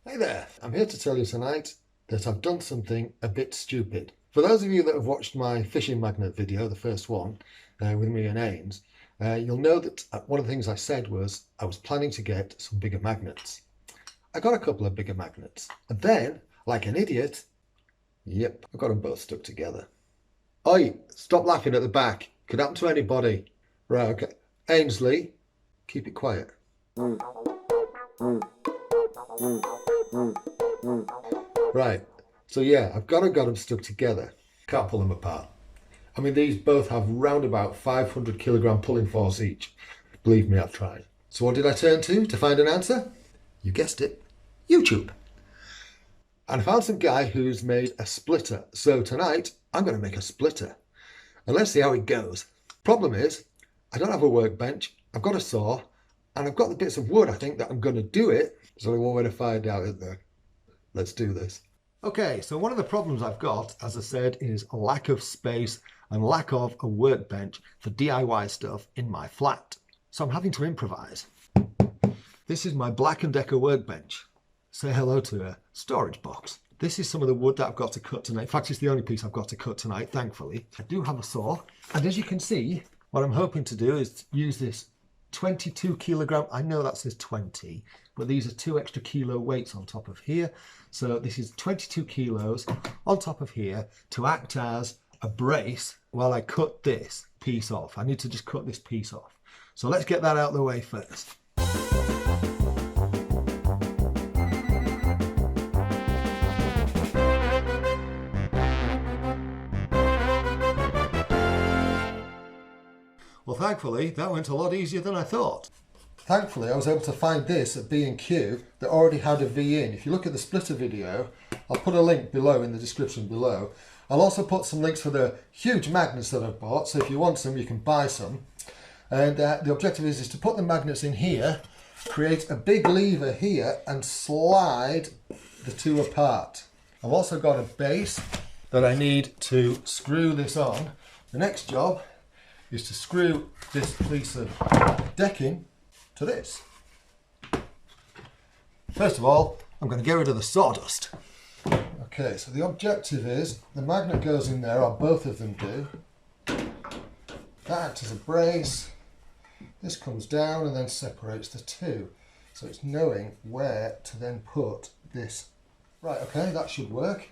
Hey there, I'm here to tell you tonight that I've done something a bit stupid. For those of you that have watched my fishing magnet video, the first one, with me and Ains, you'll know that one of the things I said was I was planning to get some bigger magnets. I got a couple of bigger magnets, and then, like an idiot, yep, I got them both stuck together. Oi, stop laughing at the back. Could happen to anybody. Right, okay. Ainsley, keep it quiet. Right, so yeah, I've got them stuck together. Can't pull them apart. I mean, these both have round about 500 kilogram pulling force each. Believe me, I've tried. So what did I turn to find an answer? You guessed it, YouTube. And I found some guy who's made a splitter. So tonight, I'm going to make a splitter. And let's see how it goes. Problem is, I don't have a workbench, I've got a saw, and I've got the bits of wood, I think, that I'm going to do it. There's only one way to find out, isn't there? Let's do this. Okay, so one of the problems I've got, as I said, is a lack of space and lack of a workbench for DIY stuff in my flat. So I'm having to improvise. This is my Black & Decker workbench. Say hello to a storage box. This is some of the wood that I've got to cut tonight. In fact, it's the only piece I've got to cut tonight, thankfully. I do have a saw. And as you can see, what I'm hoping to do is use this 22 kilogram, I know that says 20, but these are 2 extra kilo weights on top of here. So this is 22 kilos on top of here to act as a brace while I cut this piece off. I need to just cut this piece off. So let's get that out of the way first. Well, thankfully, that went a lot easier than I thought. Thankfully, I was able to find this at B&Q that already had a V in. If you look at the splitter video, I'll put a link below in the description below. I'll also put some links for the huge magnets that I've bought, so if you want some, you can buy some. And the objective is to put the magnets in here, create a big lever here, and slide the two apart. I've also got a base that I need to screw this on. The next job is to screw this piece of decking to this. First of all, I'm going to get rid of the sawdust. Okay, so the objective is the magnet goes in there, or both of them do. That acts as a brace. This comes down and then separates the two. So it's knowing where to then put this. Right, okay, that should work.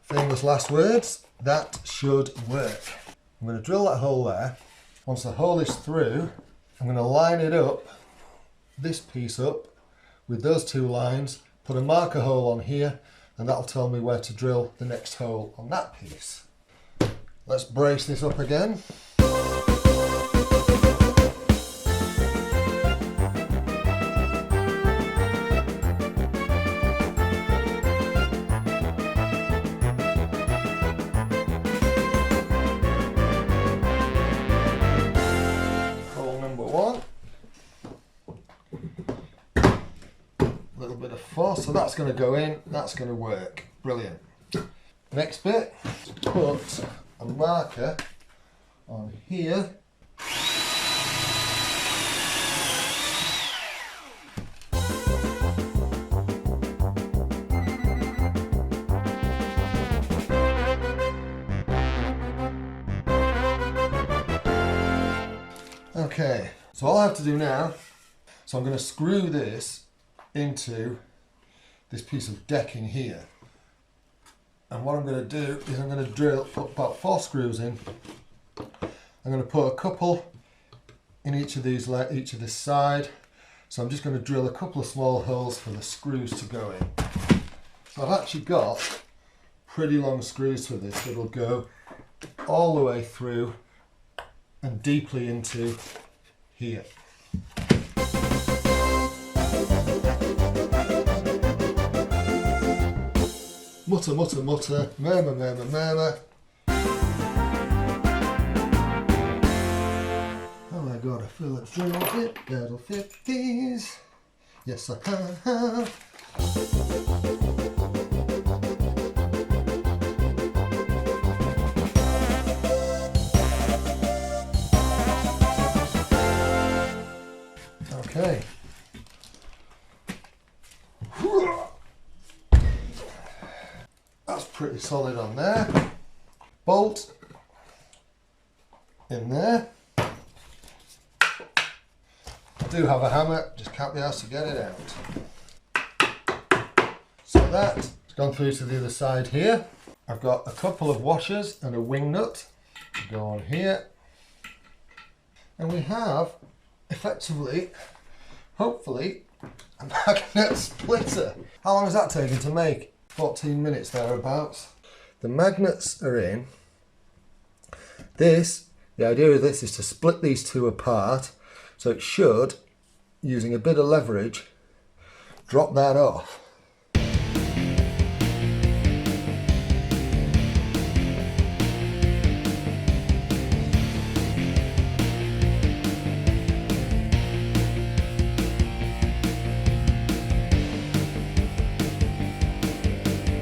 Famous last words, that should work. I'm going to drill that hole there. Once the hole is through, I'm going to line it up, this piece up, with those two lines, put a marker hole on here, and that'll tell me where to drill the next hole on that piece. Let's brace this up again. Force, so that's going to go in, that's going to work. Brilliant. Next bit, put a marker on here. Okay, so all I have to do now, so I'm going to screw this into this piece of decking here, and what I'm going to do is I'm going to put about 4 screws in. I'm going to put a couple in each of this side, so I'm just going to drill a couple of small holes for the screws to go in. So I've actually got pretty long screws for this that'll go all the way through and deeply into here. Mutter, mutter, mutter, murmur, murmur, murmur. Oh my god, I feel a drill bit that'll fit these. Yes, I have. Okay. pretty solid on there. Bolt in there. I do have a hammer, just can't be asked to get it out. So that's gone through to the other side here. I've got a couple of washers and a wing nut to go on here. And we have effectively, hopefully, a magnet splitter. How long has that taken to make? 14 minutes thereabouts. The magnets are in. The idea of this is to split these two apart, so it should, using a bit of leverage, drop that off.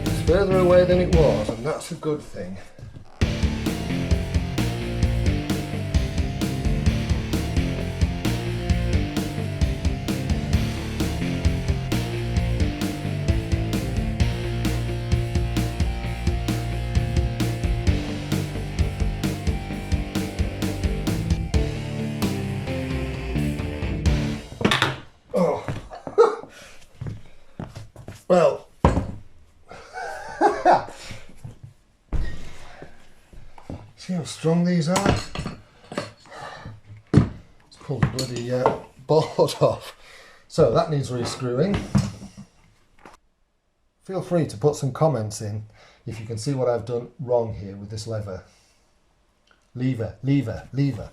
It's further away than it was, and that's a good thing. Well, see how strong these are? Let's pull the bloody board off. So that needs re-screwing. Feel free to put some comments in if you can see what I've done wrong here with this lever. Lever, lever, lever.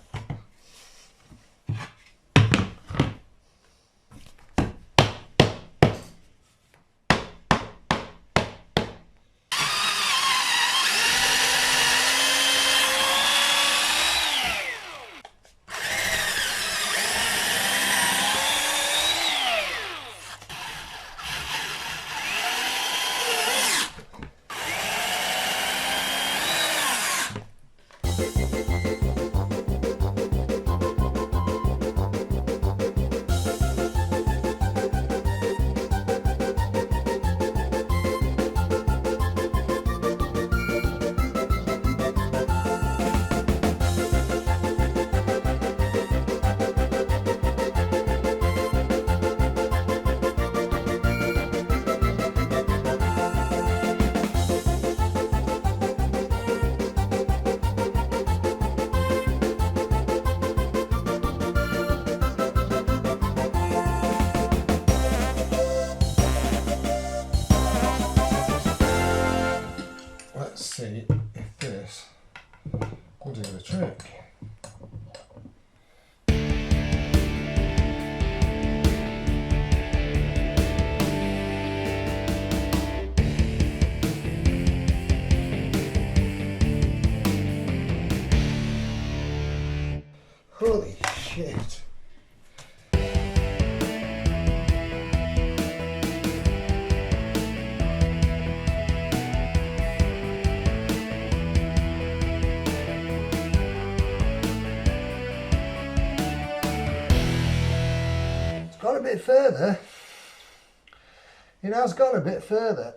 See if this will do the trick. Holy shit. Gone a bit further. It has gone a bit further.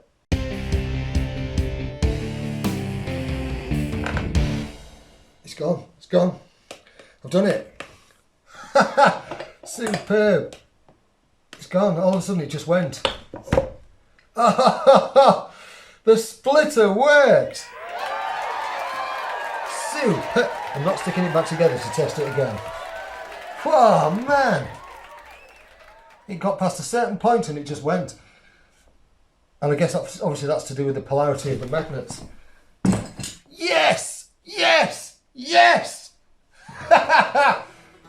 It's gone. It's gone. I've done it. Superb. It's gone. All of a sudden it just went. The splitter worked. Super. I'm not sticking it back together to test it again. Oh man. It got past a certain point and it just went. And I guess obviously that's to do with the polarity of the magnets. Yes! Yes! Yes!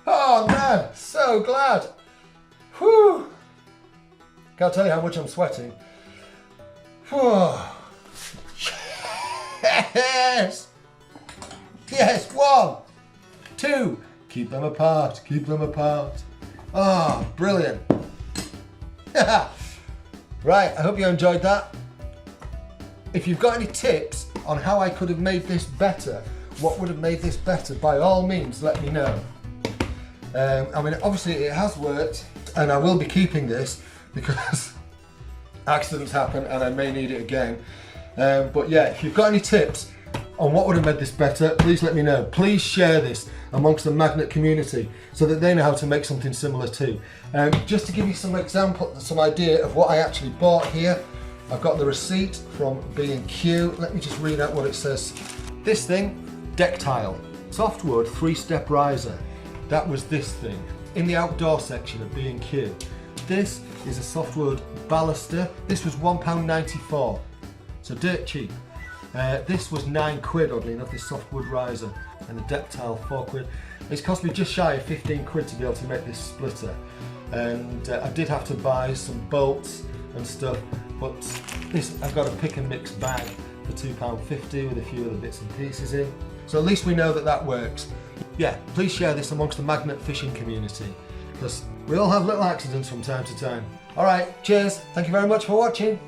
Oh man, so glad. Whew. Can't tell you how much I'm sweating. Whew. Yes! Yes, 1, 2. Keep them apart, keep them apart. Ah, oh, brilliant. Right, I hope you enjoyed that. If you've got any tips on how I could have made this better, what would have made this better, by all means let me know. I mean, obviously it has worked and I will be keeping this because accidents happen and I may need it again. But yeah, if you've got any tips on what would have made this better, please let me know. Please share this amongst the magnet community so that they know how to make something similar too. Just to give you some example, some idea of what I actually bought here, I've got the receipt from B&Q. Let me just read out what it says. This thing, deck tile, softwood 3-step riser. That was this thing in the outdoor section of B&Q. This is a softwood baluster. This was £1.94, so dirt cheap. This was £9, oddly enough, this softwood riser, and the deck tile £4. It's cost me just shy of 15 quid to be able to make this splitter, and I did have to buy some bolts and stuff, but this, I've got a pick and mix bag for £2.50 with a few other bits and pieces in. So at least we know that that works. Yeah, please share this amongst the magnet fishing community, because we all have little accidents from time to time. Alright, cheers, thank you very much for watching.